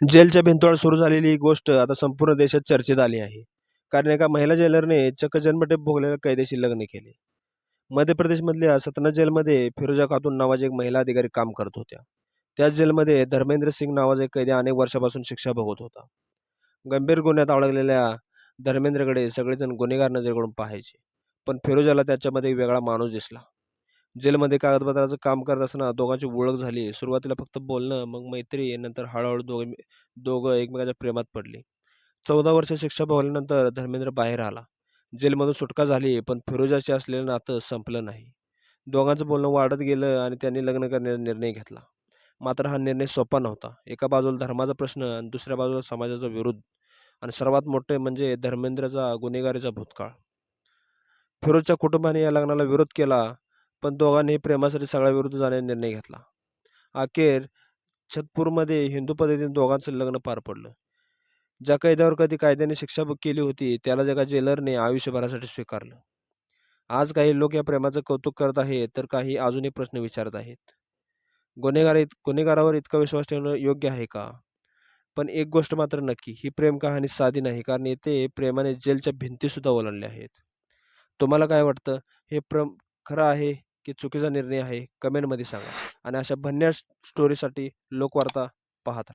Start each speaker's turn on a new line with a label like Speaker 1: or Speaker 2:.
Speaker 1: जेलच्या भिंतीवर सुरू झालेली ही गोष्ट आता संपूर्ण देशात चर्चेत आली आहे. कारण एका महिला जेलरने चक्क जन्मठेप भोगलेल्या कैद्याशी लग्न केले. मध्य प्रदेशमधल्या सतना जेलमध्ये फिरोजा खातून नावाची एक महिला अधिकारी काम करत होत्या. त्याच जेलमध्ये धर्मेंद्र सिंग नावाचा एक कैदी अनेक वर्षापासून शिक्षा भोगत होता. गंभीर गुन्ह्यात अडकलेल्या धर्मेंद्रकडे सगळेजण गुन्हेगार नजरेकडून पाहायचे. पण फिरोजाला त्याच्यामध्ये एक वेगळा माणूस दिसला. जेलमध्ये कागदपत्राचं काम करत असताना दोघांची ओळख झाली. सुरुवातीला फक्त बोलणं, मग मैत्री, नंतर हळूहळू दोघं एकमेकाच्या प्रेमात पडले. 14 वर्ष शिक्षा भोगल्यानंतर धर्मेंद्र बाहेर आला. जेलमधून सुटका झाली, पण फिरोजाशी असलेलं नातं संपलं नाही. दोघांचं बोलणं वाढत गेलं आणि त्यांनी लग्न करण्याचा निर्णय घेतला. मात्र हा निर्णय सोपा नव्हता. एका बाजूला धर्माचा प्रश्न आणि दुसऱ्या बाजूला समाजाचा विरोध आणि सर्वात मोठे म्हणजे धर्मेंद्रचा गुन्हेगारीचा भूतकाळ. फिरोजच्या कुटुंबाने या लग्नाला विरोध केला, पण दोघांनी प्रेमासाठी सगळ्याविरुद्ध जाण्याचा निर्णय घेतला. अखेर छतपूरमध्ये हिंदू पद्धतीने दोघांचं लग्न पार पडलं. ज्या कैद्यावर कधी कायद्याने शिक्षा केली होती, त्याला एका जेलरने आयुष्यभरासाठी स्वीकारलं. आज काही लोक या प्रेमाचं कौतुक करत आहेत, तर काही अजूनही प्रश्न विचारत आहेत. गुन्हेगारावर इतका विश्वास ठेवणं योग्य आहे का? पण एक गोष्ट मात्र नक्की, ही प्रेम कहाणी साधी नाही, कारण येथे प्रेमाने जेलच्या भिंती सुद्धा ओलांडल्या आहेत. तुम्हाला काय वाटतं? हे खरं आहे की चुकीचा निर्णय आहे? कमेंटमध्ये सांगा. आणि अशा भन्नाट स्टोरीसाठी लोकवार्ता पाहत राहा.